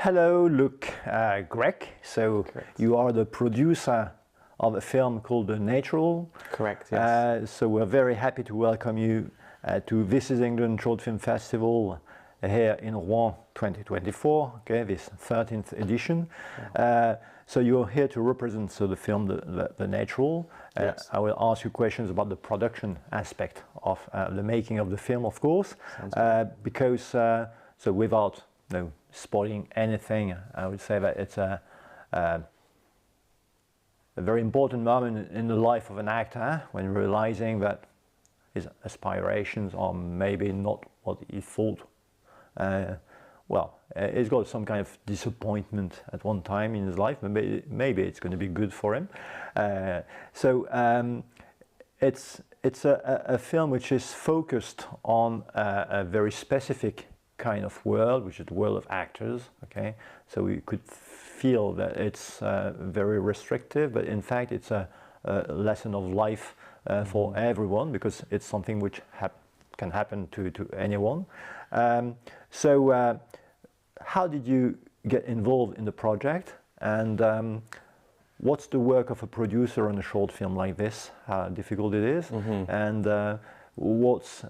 Hello, Luc, Greg. So Correct. you are the producer of a film called The Natural. Correct, yes. So we're very happy to welcome you to This is England Short Film Festival here in Rouen 2024, okay, this 13th edition. So you're here to represent the film The Natural. Yes. I will ask you questions about the production aspect of the making of the film, of course, because so without spoiling anything, I would say that it's a very important moment in the life of an actor when realizing that his aspirations are maybe not what he thought. He's got some kind of disappointment at one time in his life, but maybe it's going to be good for him. It's a film which is focused on a very specific kind of world, which is the world of actors. Okay, so we could feel that it's very restrictive, but in fact it's a lesson of life for everyone, because it's something which can happen to anyone. How did you get involved in the project, and what's the work of a producer on a short film like this? How difficult it is, and what's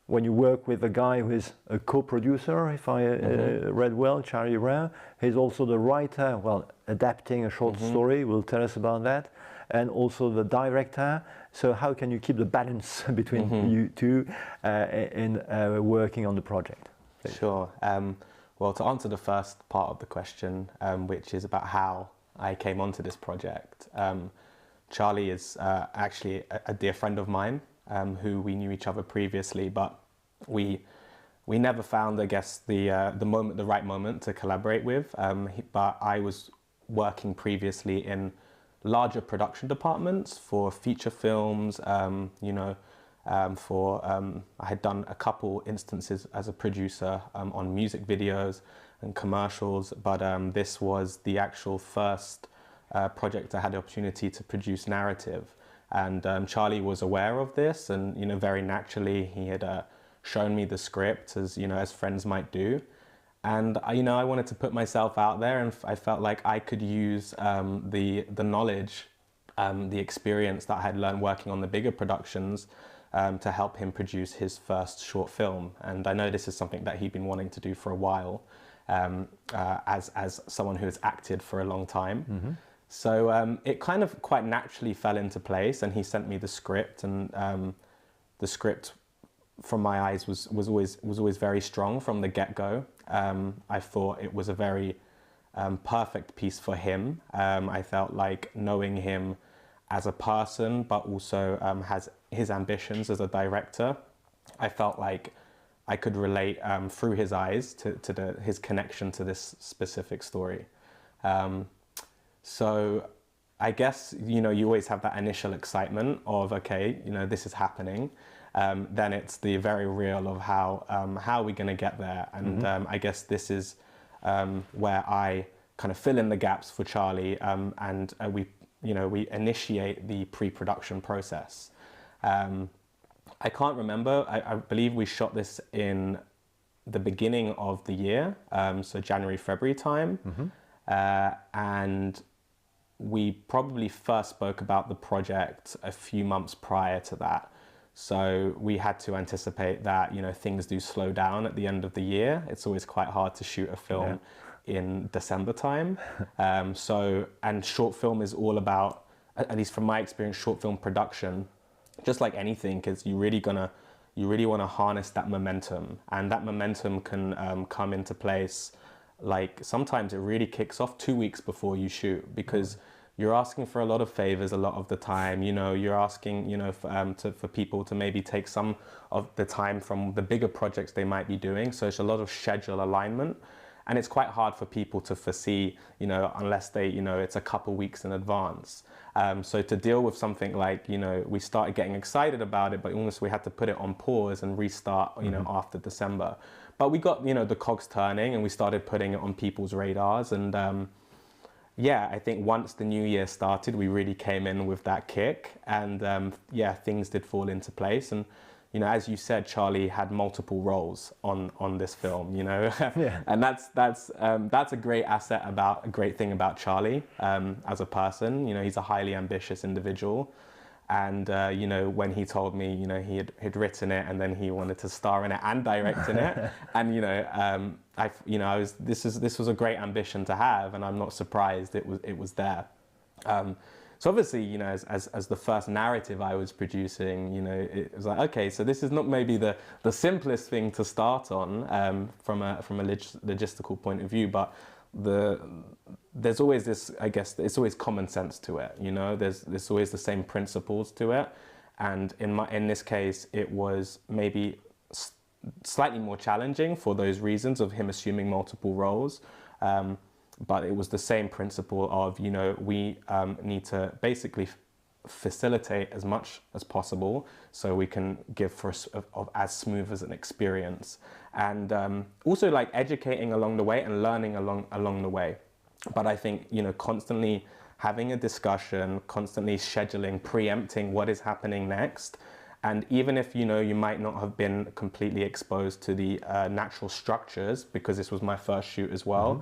when you work with a guy who is a co-producer, if I read well, Charlie Rao, he's also the writer, adapting a short story, will tell us about that, and also the director. So how can you keep the balance between you two in working on the project? Sure. Well, to answer the first part of the question, which is about how I came onto this project, Charlie is actually a dear friend of mine, who we knew each other previously, but we never found, I guess, the right moment to collaborate with. But I was working previously in larger production departments for feature films. I had done a couple instances as a producer on music videos and commercials, but this was the actual first project I had the opportunity to produce narrative. And Charlie was aware of this, and very naturally he had shown me the script, as friends might do. And I wanted to put myself out there, and I felt like I could use the knowledge, the experience that I had learned working on the bigger productions to help him produce his first short film. And I know this is something that he'd been wanting to do for a while, as someone who has acted for a long time. So it kind of quite naturally fell into place, and he sent me the script, and the script from my eyes was always very strong from the get-go. I thought it was a very perfect piece for him. I felt like, knowing him as a person, but also has his ambitions as a director, I felt like I could relate through his eyes to his connection to this specific story. So I guess, you always have that initial excitement of, okay, this is happening. Then it's the very real of how are we going to get there? And I guess this is where I kind of fill in the gaps for Charlie, and we initiate the pre-production process. I can't remember. I believe we shot this in the beginning of the year, so January, February time. And we probably first spoke about the project a few months prior to that. So we had to anticipate that, things do slow down at the end of the year. It's always quite hard to shoot a film in December time. And short film is all about, at least from my experience, short film production, just like anything, is you really want to harness that momentum. And that momentum can come into place. Like, sometimes it really kicks off 2 weeks before you shoot, because you're asking for a lot of favors a lot of the time. You're asking, for people to maybe take some of the time from the bigger projects they might be doing. So it's a lot of schedule alignment, and it's quite hard for people to foresee, unless they, it's a couple weeks in advance. So to deal with something like, we started getting excited about it, but almost we had to put it on pause and restart, after December. But we got, the cogs turning, and we started putting it on people's radars. And I think once the new year started, we really came in with that kick, and things did fall into place. And as you said, Charlie had multiple roles on this film, Yeah. and that's a great asset a great thing about Charlie as a person. He's a highly ambitious individual. And when he told me, he'd written it and then he wanted to star in it and direct in it, and this was a great ambition to have, and I'm not surprised it was there. So obviously, as the first narrative I was producing, it was like, okay, so this is not maybe the simplest thing to start on from a logistical point of view, but there's always this, I guess, it's always common sense to it. There's always the same principles to it, and in this case, it was maybe slightly more challenging for those reasons of him assuming multiple roles. But it was the same principle of, we need to basically facilitate as much as possible so we can give for as smooth as an experience. And also like educating along the way and learning along the way. But I think, constantly having a discussion, constantly scheduling, preempting what is happening next. And even if, you might not have been completely exposed to the natural structures, because this was my first shoot as well,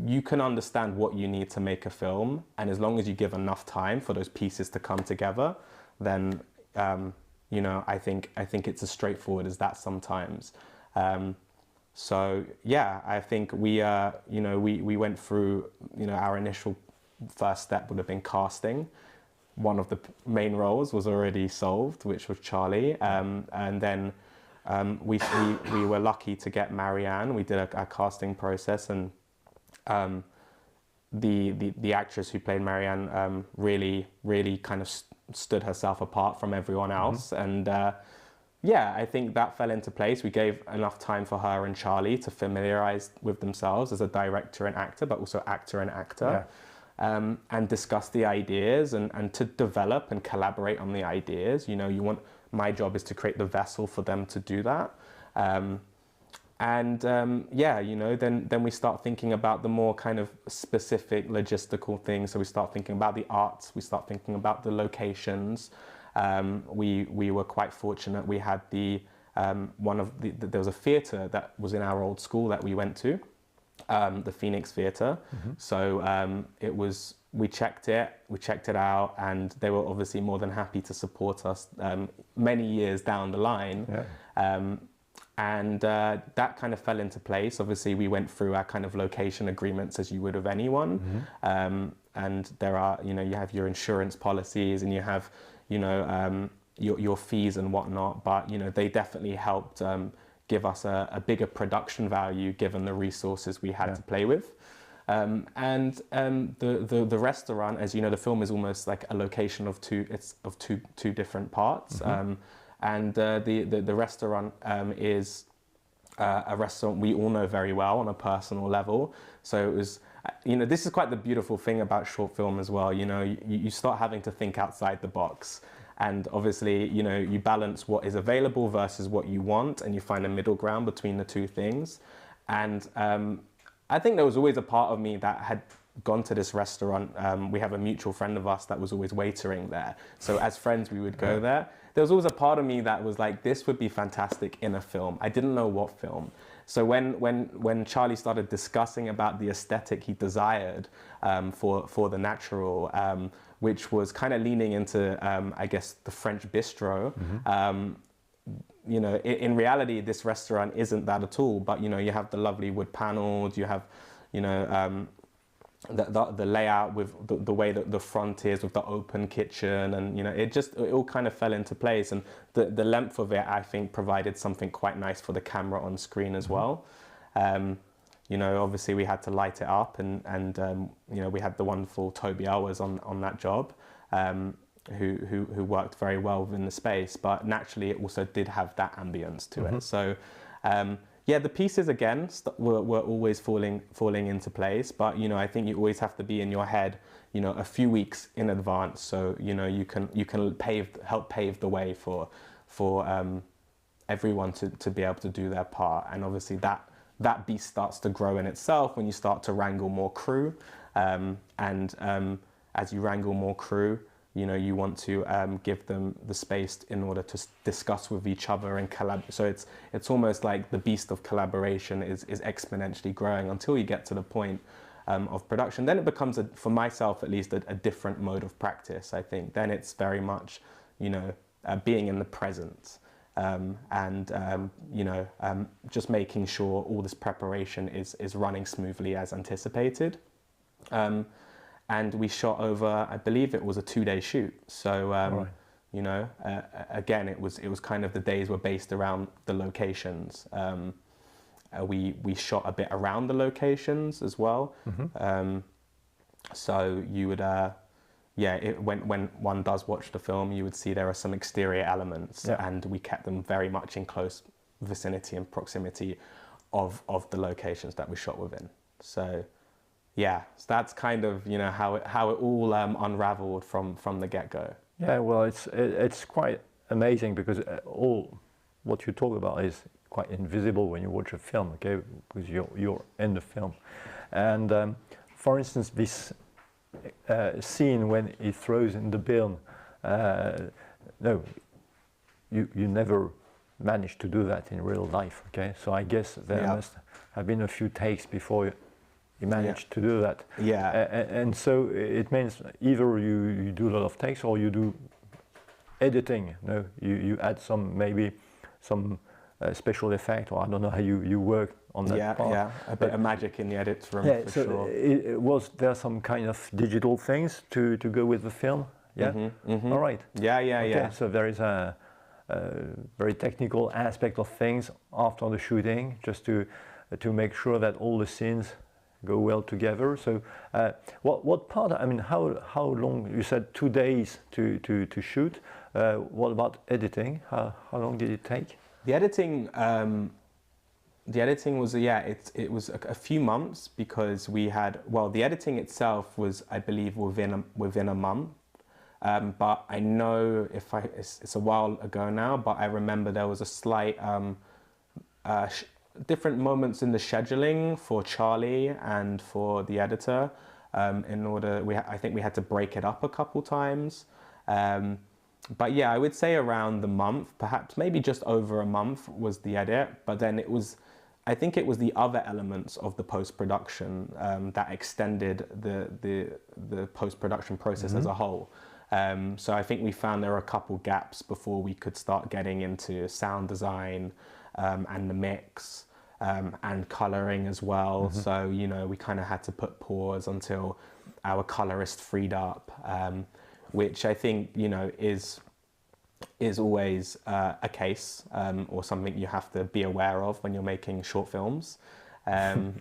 you can understand what you need to make a film. And as long as you give enough time for those pieces to come together, then, I think it's as straightforward as that sometimes. So yeah, I think we went through, our initial first step would have been casting. One of the main roles was already solved, which was Charlie. And then we were lucky to get Marianne. We did a casting process, and the actress who played Marianne really kind of stood herself apart from everyone else. And I think that fell into place. We gave enough time for her and Charlie to familiarize with themselves as a director and actor, but also actor and actor. Yeah. And discuss the ideas and to develop and collaborate on the ideas. My job is to create the vessel for them to do that. Then we start thinking about the more kind of specific logistical things. So we start thinking about the arts, we start thinking about the locations. We were quite fortunate. We had there was a theatre that was in our old school that we went to. The Phoenix Theatre. So we checked it out, and they were obviously more than happy to support us many years down the line. Yeah. That kind of fell into place. Obviously, we went through our kind of location agreements as you would of anyone. And there are, you have your insurance policies and you have, your fees and whatnot, but, they definitely helped give us a bigger production value given the resources we had to play with. The restaurant, as you know, the film is almost like a location of two different parts. The restaurant is a restaurant we all know very well on a personal level. So it was, this is quite the beautiful thing about short film as well. You start having to think outside the box. And obviously, you balance what is available versus what you want, and you find a middle ground between the two things. And I think there was always a part of me that had gone to this restaurant. We have a mutual friend of us that was always waitering there. So as friends, we would go there. There was always a part of me that was like, this would be fantastic in a film. I didn't know what film. So when Charlie started discussing about the aesthetic he desired for the natural, which was kind of leaning into, I guess, the French bistro. In reality, this restaurant isn't that at all. But you have the lovely wood panels. You have, the layout with the way that the front is with the open kitchen, and it all kind of fell into place. And the length of it, I think, provided something quite nice for the camera on screen as well. Obviously we had to light it up, and we had the wonderful Toby Elwes on that job, who worked very well within the space, but naturally it also did have that ambience to it. So the pieces again were always falling into place, but I think you always have to be in your head a few weeks in advance, so you can help pave the way for everyone to be able to do their part. And obviously that beast starts to grow in itself when you start to wrangle more crew. As you wrangle more crew, you know, you want to give them the space in order to discuss with each other and so it's almost like the beast of collaboration is exponentially growing until you get to the point of production. Then it becomes, for myself at least, a different mode of practice, I think. Then it's very much, you know, being in the present, you know, just making sure all this preparation is running smoothly as anticipated. And we shot over, I believe it was a 2-day shoot. So, Right. you know, again, it was kind of, the days were based around the locations. We shot a bit around the locations as well. So you would, when one does watch the film, you would see there are some exterior elements, and we kept them very much in close vicinity and proximity of the locations that we shot within. So, yeah, so that's kind of, you know, how it all unraveled from the get-go. Yeah, well, it's quite amazing because all what you talk about is quite invisible when you watch a film, okay? Because you're in the film, and for instance, this scene when he throws in the bin, no, you never managed to do that in real life, okay? So I guess there must have been a few takes before you managed to do that. Yeah. And so it means either you do a lot of takes or you do editing. No, you add maybe some special effect, or I don't know how you work on that part. Yeah, a bit of magic in the edits room, for so sure. Was there some kind of digital things to go with the film? Yeah. All right. Yeah. So there is a very technical aspect of things after the shooting, just to make sure that all the scenes go well together. So what part, I mean, how long, you said 2 days to shoot. What about editing? How long did it take? The editing was, it was a few months, because we had, well, the editing itself was, I believe, within a month. But I know it's a while ago now, but I remember there was a slight different moments in the scheduling for Charlie and for the editor. I think we had to break it up a couple times. But yeah, I would say around the month, perhaps maybe just over a month was the edit. But then I think it was the other elements of the post-production that extended the post-production process as a whole. So I think we found there were a couple gaps before we could start getting into sound design and the mix and coloring as well. So, you know, we kind of had to put pause until our colorist freed up, which I think, you know, is always a case or something you have to be aware of when you're making short films. You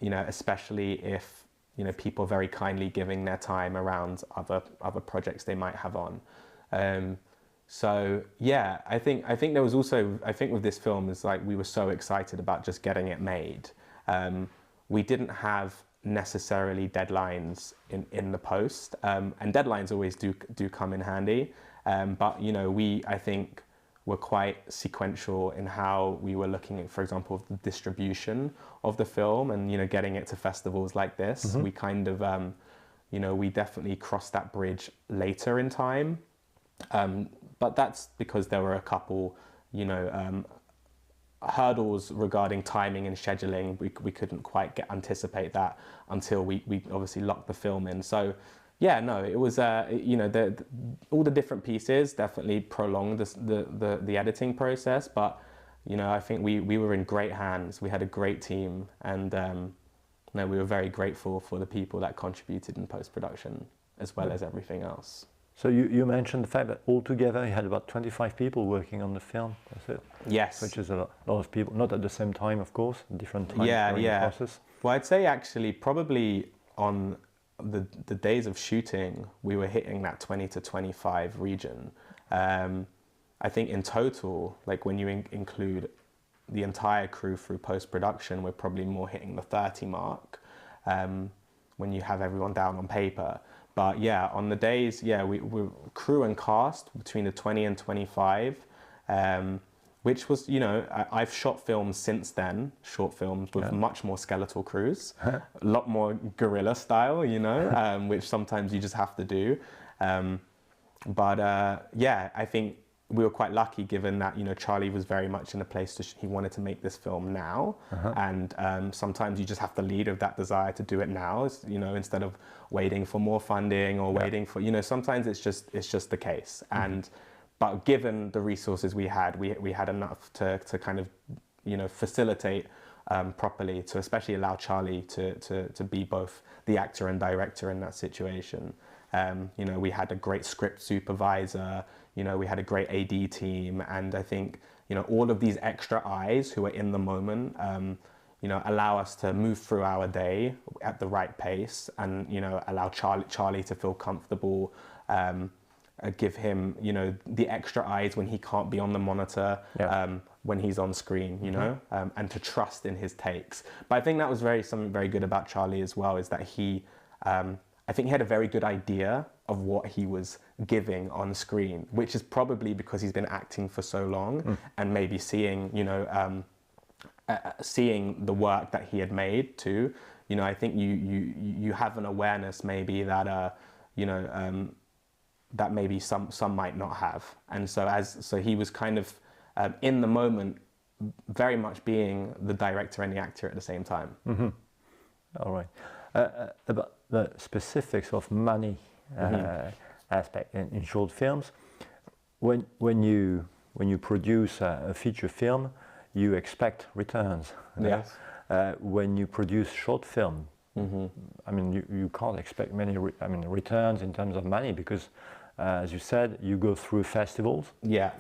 know, especially if, you know, people are very kindly giving their time around other projects they might have on. So yeah, I think there was also, I think with this film is like, we were so excited about just getting it made. We didn't have necessarily deadlines in the post, and deadlines always do come in handy. But you know, I think were quite sequential in how we were looking at, for example, the distribution of the film, and you know, getting it to festivals like this. We kind of, you know, we definitely crossed that bridge later in time. But that's because there were a couple, you know, hurdles regarding timing and scheduling. We couldn't quite anticipate that until we obviously locked the film in. So yeah, no, it was, you know, all the different pieces definitely prolonged the editing process. But, you know, I think we were in great hands. We had a great team, and no, we were very grateful for the people that contributed in post-production as well as everything else. So you mentioned the fact that altogether you had about 25 people working on the film. That's it. Yes. Which is a lot of people, not at the same time, of course, different times during the process. Well, I'd say actually probably on the days of shooting, we were hitting that 20 to 25 region. I think in total, like when you include the entire crew through post-production, we're probably more hitting the 30 mark when you have everyone down on paper. But yeah, on the days, yeah, we crew and cast between the 20 and 25, which was, you know, I've shot films since then, short films with much more skeletal crews, a lot more guerrilla style, you know, which sometimes you just have to do. Yeah, I think we were quite lucky given that, you know, Charlie was very much in a place he wanted to make this film now. And sometimes you just have to lead with that desire to do it now, you know, instead of waiting for more funding or waiting for, you know, sometimes it's just the case. And but given the resources we had enough to kind of, you know, facilitate properly, to especially allow Charlie to be both the actor and director in that situation. You know, we had a great script supervisor, you know, we had a great AD team, and I think, you know, all of these extra eyes who are in the moment, you know, allow us to move through our day at the right pace, and, you know, allow Charlie to feel comfortable, give him, you know, the extra eyes when he can't be on the monitor, when he's on screen, you know, and to trust in his takes. But I think that was something very good about Charlie as well, is that he, I think he had a very good idea of what he was giving on screen, which is probably because he's been acting for so long and maybe seeing, you know, seeing the work that he had made too. You know, I think you have an awareness maybe that, you know, that maybe some might not have. And so he was kind of in the moment, very much being the director and the actor at the same time. All right. About the specifics of money aspect in short films, when you produce a feature film, you expect returns. Yes. When you produce short film, I mean, you can't expect many returns in terms of money, because as you said, you go through festivals. Yeah.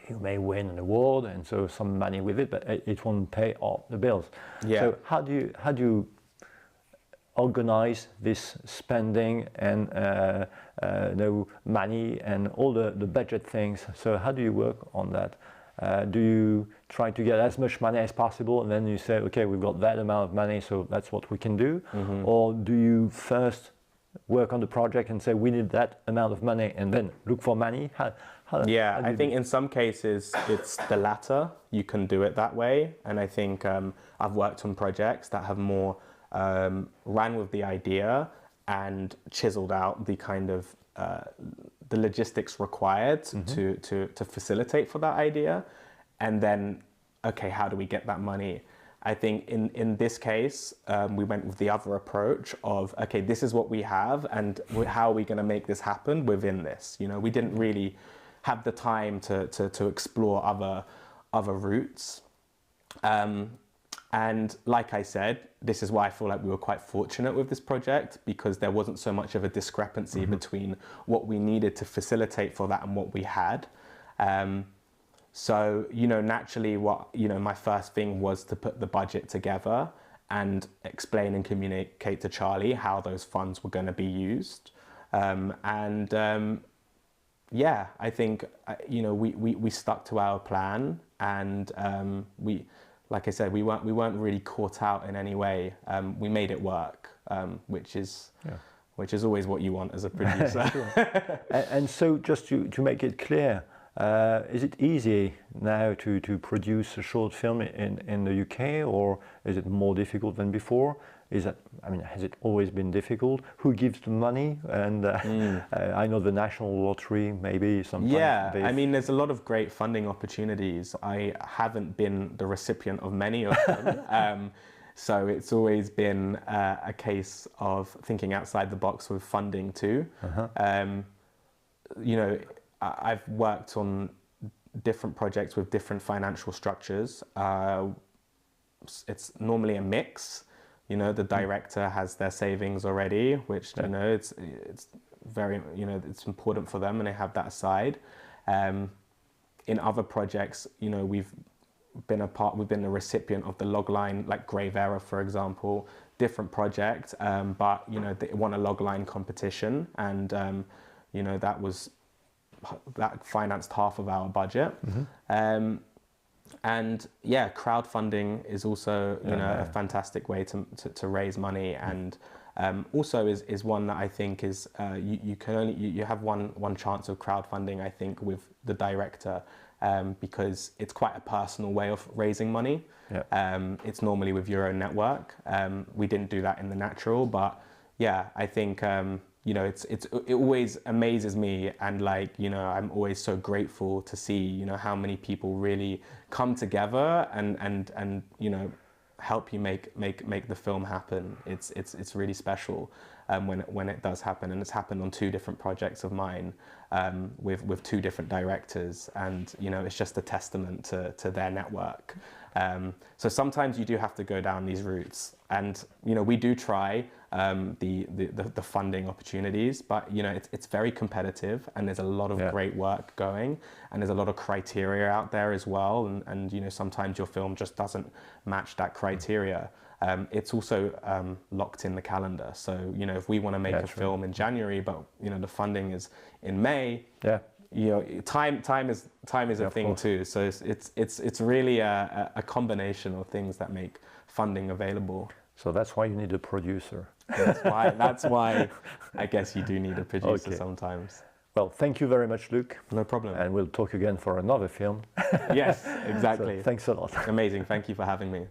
You may win an award, and so some money with it, but it won't pay all the bills. Yeah. So how do you organize this spending and no money and all the budget things? So how do you work on that? Do you try to get as much money as possible, and then you say, okay, we've got that amount of money, so that's what we can do? Or do you first work on the project and say, we need that amount of money, and then look for money? I think in some cases it's the latter. You can do it that way. And I think I've worked on projects that have more ran with the idea and chiseled out the kind of the logistics required to facilitate for that idea, and then, okay, how do we get that money? I think in this case, we went with the other approach of, okay, this is what we have, and how are we going to make this happen within this? You know, we didn't really have the time to explore other routes. And like I said, this is why I feel like we were quite fortunate with this project, because there wasn't so much of a discrepancy between what we needed to facilitate for that and what we had. So, you know, naturally my first thing was to put the budget together and explain and communicate to Charlie how those funds were going to be used. I think, you know, we stuck to our plan, and like I said, we weren't really caught out in any way. We made it work, which is always what you want as a producer. and so, just to make it clear, is it easy now to produce a short film in the UK, or is it more difficult than before? Has it always been difficult? Who gives the money? And I know the National Lottery maybe sometimes. Yeah, I mean, there's a lot of great funding opportunities. I haven't been the recipient of many of them. So it's always been a case of thinking outside the box with funding too. You know, I've worked on different projects with different financial structures. It's normally a mix. You know, the director has their savings already, which, you know, it's very, you know, it's important for them, and they have that aside. In other projects, you know, we've been the recipient of the logline, like Grave Error, for example, different project, but, you know, they won a logline competition, and, you know, that financed half of our budget. And yeah, crowdfunding is also, you know, a fantastic way to raise money, and also is one that I think is you have one chance of crowdfunding, I think, with the director, because it's quite a personal way of raising money. It's normally with your own network. We didn't do that in The Natural, but yeah, I think you know, it always amazes me, and like, you know, I'm always so grateful to see, you know, how many people really come together and you know, help you make the film happen. It's really special when it does happen, and it's happened on 2 different projects of mine with 2 different directors, and you know, it's just a testament to their network. So sometimes you do have to go down these routes, and you know, we do try the funding opportunities, but you know, it's very competitive, and there's a lot of great work going, and there's a lot of criteria out there as well, and you know, sometimes your film just doesn't match that criteria. It's also locked in the calendar, so you know, if we want to make a film in January, but you know, the funding is in May, you know, time is a thing too. So it's really a combination of things that make funding available. So that's why you need a producer. That's why I guess you do need a producer sometimes. Well, thank you very much, Luke. No problem. And we'll talk again for another film. Yes, exactly. So, thanks a lot. Amazing. Thank you for having me.